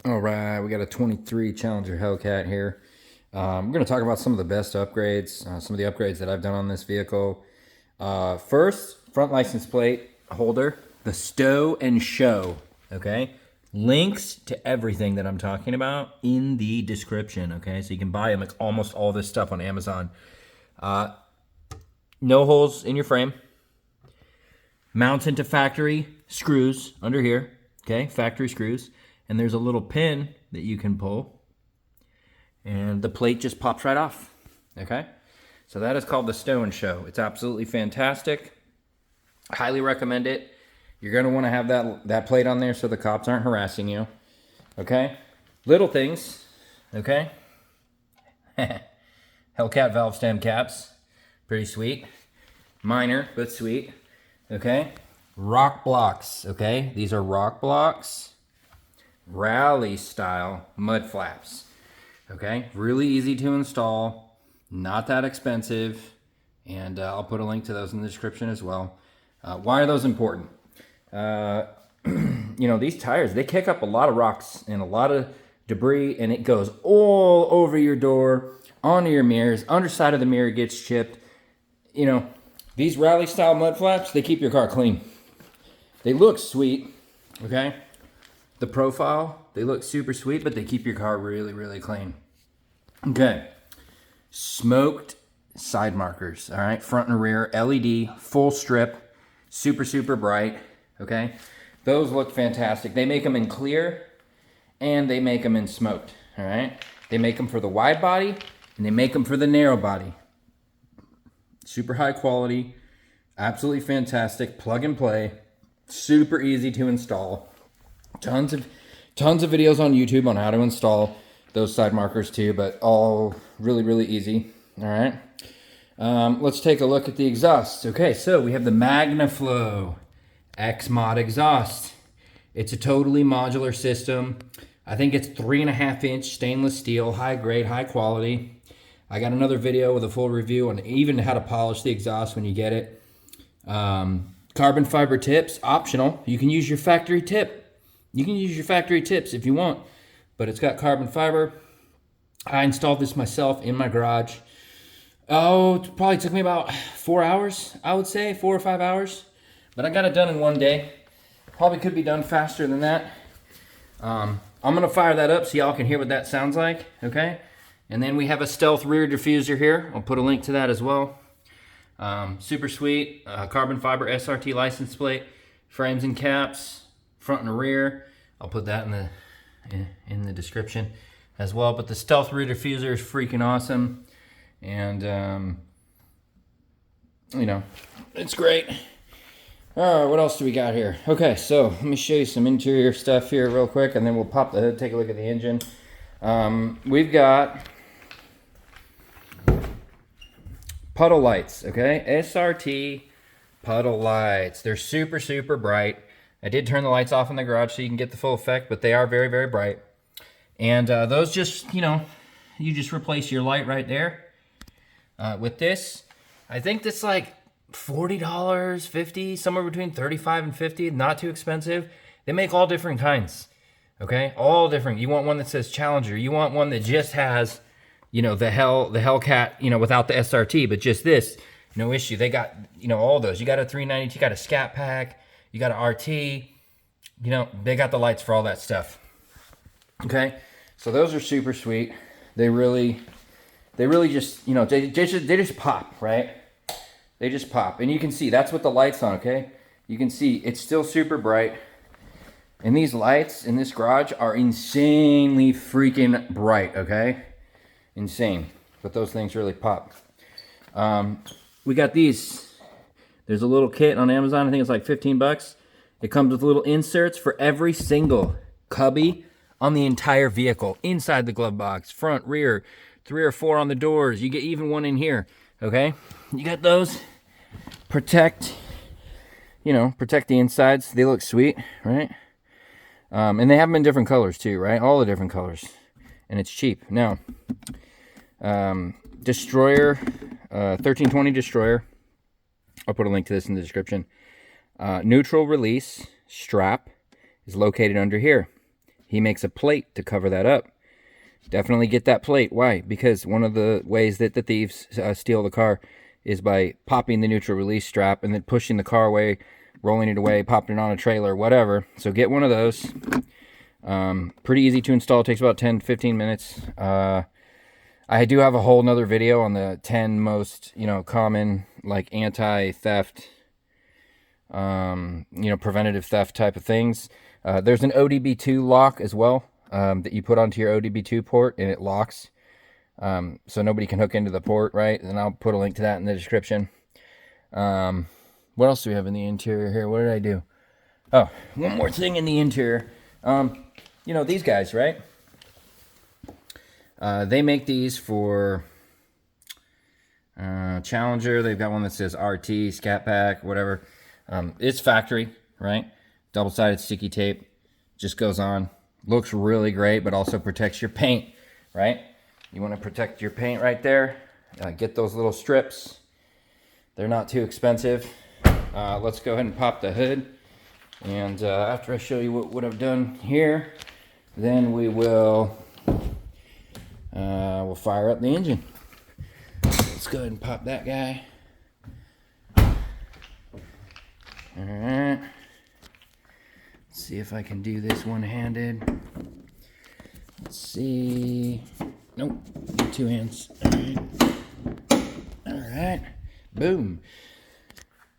All right, we got a 23 Challenger Hellcat here. We're going to talk about some of the best upgrades, some of the upgrades that I've done on this vehicle. First, front license plate holder, the stow and show, okay? Links to everything that I'm talking about in the description, okay? So you can buy like almost all this stuff on Amazon. No holes in your frame. Mounts into factory screws under here, okay? Factory screws. And there's a little pin that you can pull, and the plate just pops right off, okay? So that is called the Stow and Show. It's absolutely fantastic. Highly recommend it. You're gonna wanna have that plate on there so the cops aren't harassing you, okay? Little things, okay? Hellcat valve stem caps, pretty sweet. Minor, but sweet, okay? Rock blocks, okay? These are rock blocks. Rally style mud flaps, okay? Really easy to install, not that expensive, and I'll put a link to those in the description as well. Why are those important? You know, these tires, they kick up a lot of rocks and a lot of debris, and it goes all over your door, onto your mirrors, underside of the mirror gets chipped. You know, these rally style mud flaps, they keep your car clean. They look sweet, okay? The profile, they look super sweet, but they keep your car really, really clean. Okay. Smoked side markers, all right? Front and rear, LED, full strip, super, super bright, okay? Those look fantastic. They make them in clear, and they make them in smoked, all right? They make them for the wide body, and they make them for the narrow body. Super high quality, absolutely fantastic, plug and play, super easy to install. Tons of videos on YouTube on how to install those side markers too, but all really, really easy. All right. Let's take a look at the exhaust. Okay, so we have the MagnaFlow X-Mod exhaust. It's a totally modular system. I think it's 3.5-inch stainless steel, high grade, high quality. I got another video with a full review on even how to polish the exhaust when you get it. Carbon fiber tips, optional. You can use your factory tip. You can use your factory tips if you want, but it's got carbon fiber. I installed this myself in my garage. Oh, it probably took me about 4 hours, I would say, 4 or 5 hours. But I got it done in one day. Probably could be done faster than that. I'm gonna fire that up so y'all can hear what that sounds like, okay? And then we have a stealth rear diffuser here. I'll put a link to that as well. Super sweet, carbon fiber SRT license plate, frames and caps, front and rear. I'll put that in the description as well. But the stealth rear diffuser is freaking awesome, and you know, it's great. All right, what else do we got here? Okay, so let me show you some interior stuff here real quick, and then we'll pop the hood, take a look at the engine. We've got puddle lights, okay? SRT puddle lights. They're super, super bright. I did turn the lights off in the garage so you can get the full effect, but they are very, very bright. And those just, you know, you just replace your light right there with this. I think that's like $40, $50, somewhere between $35 and $50, not too expensive. They make all different kinds, okay? All different. You want one that says Challenger. You want one that just has, you know, the Hellcat, you know, without the SRT, but just this, no issue. They got, you know, all those. You got a 392, you got a Scat Pack, you got an RT, you know, they got the lights for all that stuff. Okay, so those are super sweet. They really just, you know, they just pop, right? They just pop, and you can see that's what the light's on. Okay, you can see it's still super bright, and these lights in this garage are insanely freaking bright. Okay, insane, but those things really pop. We got these. There's a little kit on Amazon. I think it's like 15 bucks. It comes with little inserts for every single cubby on the entire vehicle. Inside the glove box, front, rear, 3 or 4 on the doors. You get even one in here, okay? You got those. Protect, you know, protect the insides. They look sweet, right? And they have them in different colors too, right? All the different colors. And it's cheap. Now, Destroyer, 1320 Destroyer. I'll put a link to this in the description. Neutral release strap is located under here. he makes a plate to cover that up. Definitely get that plate. Why? Because one of the ways that the thieves steal the car is by popping the neutral release strap and then pushing the car away, rolling it away, popping it on a trailer, whatever. So get one of those. Pretty easy to install. It takes about 10-15 minutes. I do have a whole nother video on the 10 most, common, like, anti-theft, preventative theft type of things. There's an ODB2 lock as well, that you put onto your ODB2 port, and it locks. So nobody can hook into the port, right? And I'll put a link to that in the description. What else do we have in the interior here? What did I do? Oh, one more thing in the interior. These guys, right? They make these for Challenger. They've got one that says RT, Scat Pack, whatever. It's factory, right? Double-sided sticky tape. Just goes on. Looks really great, but also protects your paint, right? You want to protect your paint right there. Get those little strips. They're not too expensive. Let's go ahead and pop the hood. And after I show you what I've done here, then we'll fire up the engine. Let's go ahead and pop that guy. All right. Let's see if I can do this one-handed. Let's see. Nope, two hands. All right. All right. Boom.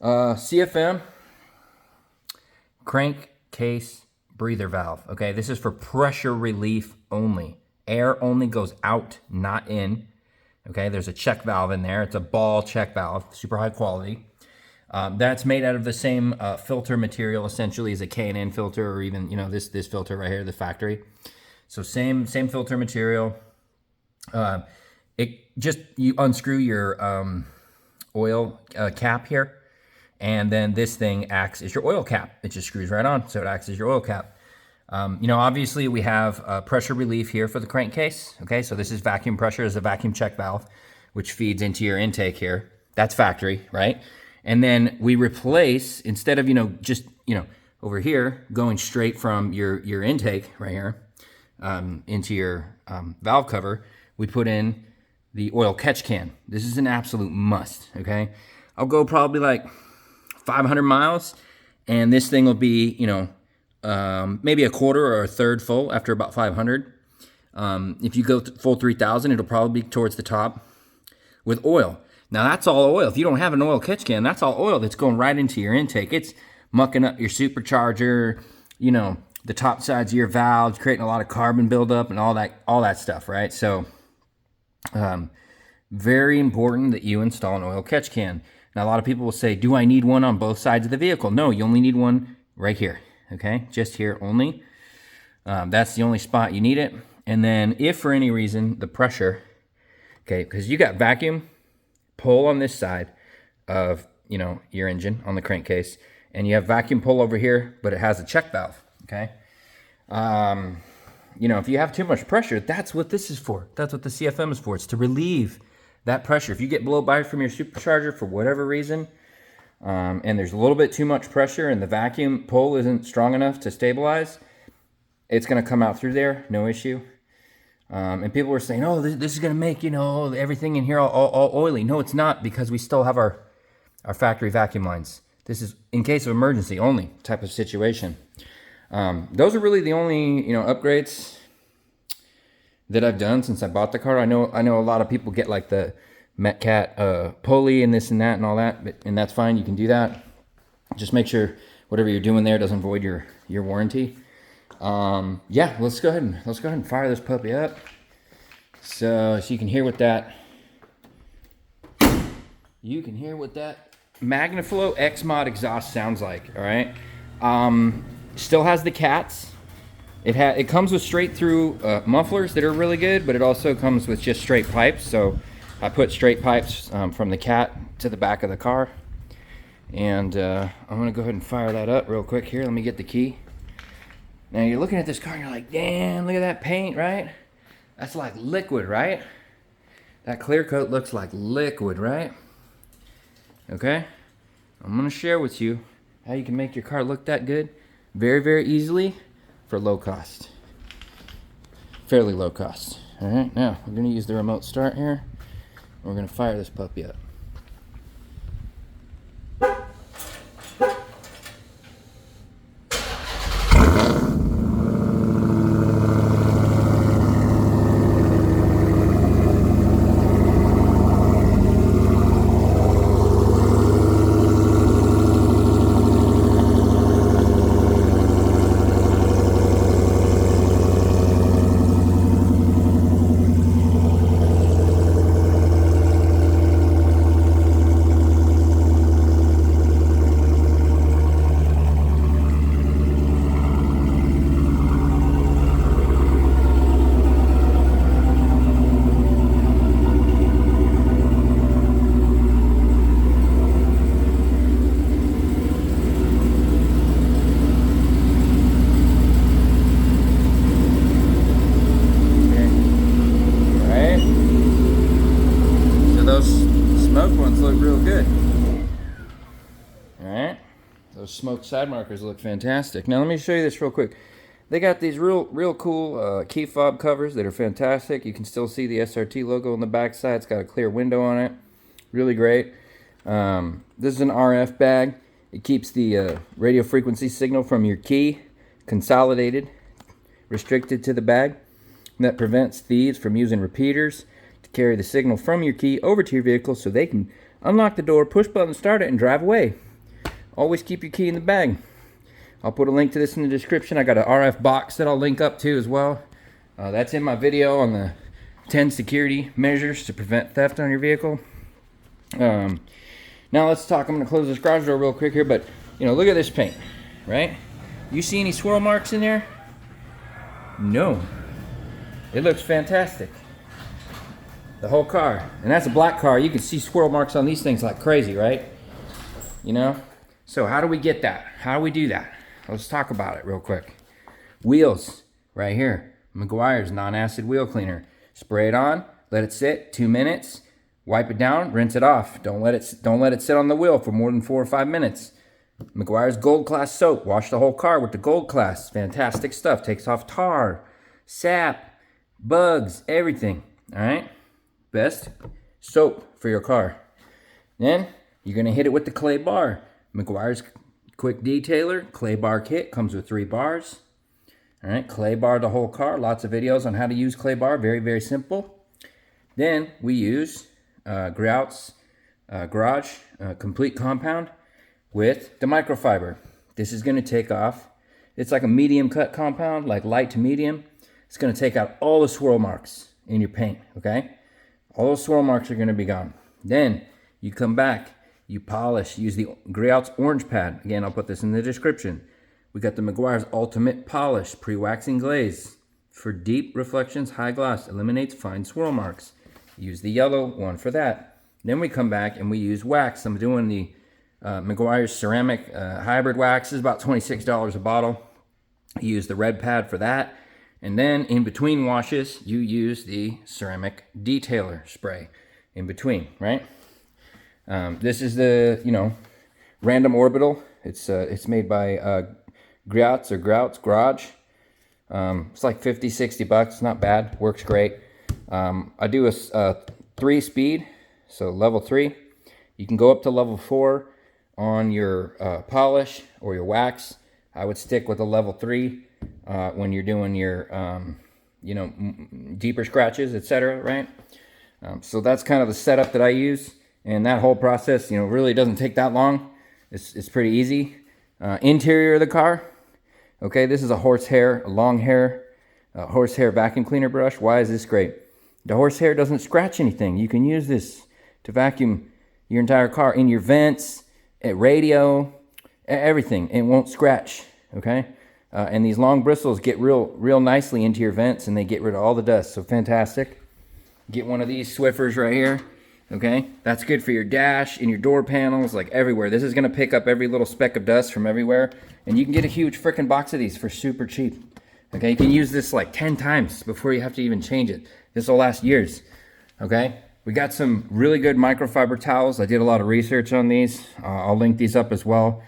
CFM crankcase breather valve. Okay, this is for pressure relief only. Air only goes out, not in. Okay, there's a check valve in there. It's a ball check valve, super high quality. That's made out of the same filter material essentially as a K&N filter, or even this filter right here, the factory. So same filter material. You unscrew your oil cap here, and then this thing acts as your oil cap. It just screws right on, so it acts as your oil cap. Obviously we have pressure relief here for the crankcase. Okay, so this is vacuum pressure, is a vacuum check valve, which feeds into your intake here. That's factory, right? And then we replace, instead of, just, over here, going straight from your intake right here into your valve cover, we put in the oil catch can. This is an absolute must, okay? I'll go probably like 500 miles, and this thing will be, maybe a quarter or a third full after about 500. If you go full 3,000, it'll probably be towards the top with oil. Now that's all oil. If you don't have an oil catch can, that's all oil that's going right into your intake. It's mucking up your supercharger, the top sides of your valves, creating a lot of carbon buildup and all that stuff, right? So, very important that you install an oil catch can. Now a lot of people will say, do I need one on both sides of the vehicle? No, you only need one right here, okay? Just here only. That's the only spot you need it. And then if for any reason the pressure, okay, because you got vacuum pull on this side of, your engine on the crankcase, and you have vacuum pull over here, but it has a check valve, okay? If you have too much pressure, that's what this is for. That's what the CFM is for. It's to relieve that pressure. If you get blow by from your supercharger for whatever reason, and there's a little bit too much pressure and the vacuum pull isn't strong enough to stabilize, it's going to come out through there, no issue. And people were saying, oh, this is going to make, everything in here all oily. No, it's not, because we still have our factory vacuum lines. This is in case of emergency only type of situation. Those are really the only, upgrades that I've done since I bought the car. I know a lot of people get like the Hellcat pulley and this and that and all that, and that's fine. You can do that. Just make sure whatever you're doing there doesn't void your warranty. Yeah, let's go ahead and fire this puppy up. So you can hear what that Magnaflow X-Mod exhaust sounds like. All right. Still has the cats. It comes with straight through mufflers that are really good, but it also comes with just straight pipes. So I put straight pipes from the cat to the back of the car, and I'm gonna go ahead and fire that up real quick here. Let me get the key. Now you're looking at this car and you're like, damn, look at that paint, right? That's like liquid, right? That clear coat looks like liquid, right? Okay, I'm gonna share with you how you can make your car look that good very, very easily for low cost. fairly low cost. All right, now we're going to use the remote start here. We're going to fire this puppy up. Smoked ones look real good. Alright, those smoked side markers look fantastic. Now let me show you this real quick. They got these real cool key fob covers that are fantastic. You can still see the SRT logo on the back side. It's got a clear window on it. Really great. This is an RF bag. It keeps the radio frequency signal from your key consolidated, restricted to the bag. And that prevents thieves from using repeaters to carry the signal from your key over to your vehicle so they can unlock the door, push button, start it, and drive away. Always keep your key in the bag. I'll put a link to this in the description. I got an RF box that I'll link up to as well. That's in my video on the 10 security measures to prevent theft on your vehicle. Now let's talk. I'm going to close this garage door real quick here, but look at this paint, right? You see any swirl marks in there? No. It looks fantastic. The whole car. And that's a black car. You can see swirl marks on these things like crazy, right? So how do we get that? How do we do that? Let's talk about it real quick. Wheels, right here. Meguiar's non-acid wheel cleaner. Spray it on, let it sit 2 minutes, wipe it down, rinse it off. Don't let it sit on the wheel for more than 4 or 5 minutes. Meguiar's Gold Class soap. Wash the whole car with the Gold Class. Fantastic stuff. Takes off tar, sap, bugs, everything. All right? Best soap for your car. Then you're going to hit it with the clay bar. Meguiar's Quick Detailer clay bar kit comes with 3 bars. All right, clay bar the whole car. Lots of videos on how to use clay bar. Very, very simple. Then we use Grout's Garage Complete Compound with the microfiber. This is going to take off. It's like a medium cut compound, like light to medium. It's going to take out all the swirl marks in your paint, okay? All those swirl marks are going to be gone. Then you come back, you polish, use the Grout's Orange Pad. Again, I'll put this in the description. We got the Meguiar's Ultimate Polish Pre-Waxing Glaze. For deep reflections, high gloss, eliminates fine swirl marks. Use the yellow one for that. Then we come back and we use wax. I'm doing the Meguiar's Ceramic Hybrid Wax. It's about $26 a bottle. You use the red pad for that. And then in between washes, you use the Ceramic Detailer spray in between, right? This is the, Random Orbital. It's made by Grout's Garage. It's like 50, 60 bucks. Not bad. Works great. I do a 3-speed, so level 3. You can go up to level 4 on your polish or your wax. I would stick with a level 3 when you're doing your, deeper scratches, etc., right? So that's kind of the setup that I use. And that whole process, really doesn't take that long. It's pretty easy. Interior of the car. Okay, this is a horsehair vacuum cleaner brush. Why is this great? The horsehair doesn't scratch anything. You can use this to vacuum your entire car in your vents, at radio, everything. It won't scratch, okay? And these long bristles get real nicely into your vents and they get rid of all the dust. So fantastic. Get one of these Swiffers right here. Okay, that's good for your dash, in your door panels, like everywhere. This is going to pick up every little speck of dust from everywhere. And you can get a huge freaking box of these for super cheap. Okay, you can use this like 10 times before you have to even change it. This will last years. Okay, we got some really good microfiber towels. I did a lot of research on these. I'll link these up as well.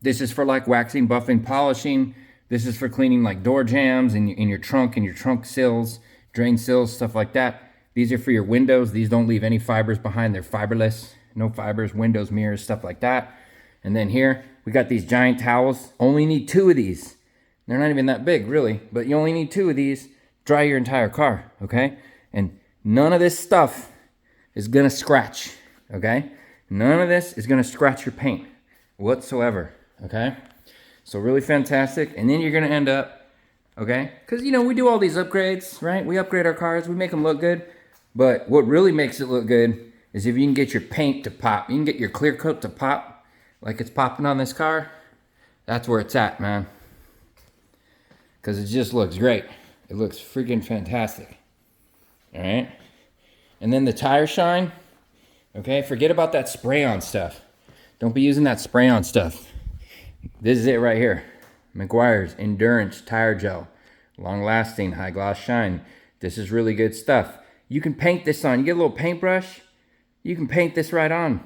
This is for like waxing, buffing, polishing. This is for cleaning like door jambs in your trunk and your trunk sills, drain sills, stuff like that. These are for your windows. These don't leave any fibers behind. They're fiberless, no fibers, windows, mirrors, stuff like that. And then here, we got these giant towels. Only need 2 of these. They're not even that big, really, but you only need 2 of these. Dry your entire car, okay? And none of this stuff is gonna scratch, okay? None of this is gonna scratch your paint whatsoever, okay? So really fantastic. And then you're gonna end up, okay? Because, you know, we do all these upgrades, right? We upgrade our cars, we make them look good. But what really makes it look good is if you can get your paint to pop. You can get your clear coat to pop like it's popping on this car. That's where it's at, man. Because it just looks great. It looks freaking fantastic. All right? And then the tire shine. Okay, forget about that spray-on stuff. Don't be using that spray-on stuff. This is it right here. Meguiar's Endurance Tire Gel. Long-lasting, high-gloss shine. This is really good stuff. You can paint this on. You get a little paintbrush. You can paint this right on.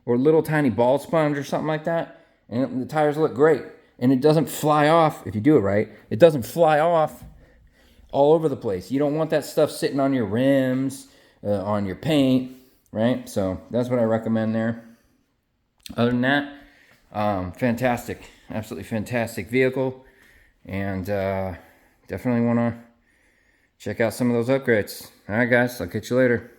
Or a little tiny ball sponge or something like that. And the tires look great. And it doesn't fly off, if you do it right. It doesn't fly off all over the place. You don't want that stuff sitting on your rims, on your paint, right? So that's what I recommend there. Other than that, fantastic, absolutely fantastic vehicle, and definitely want to check out some of those upgrades. All right, guys, I'll catch you later.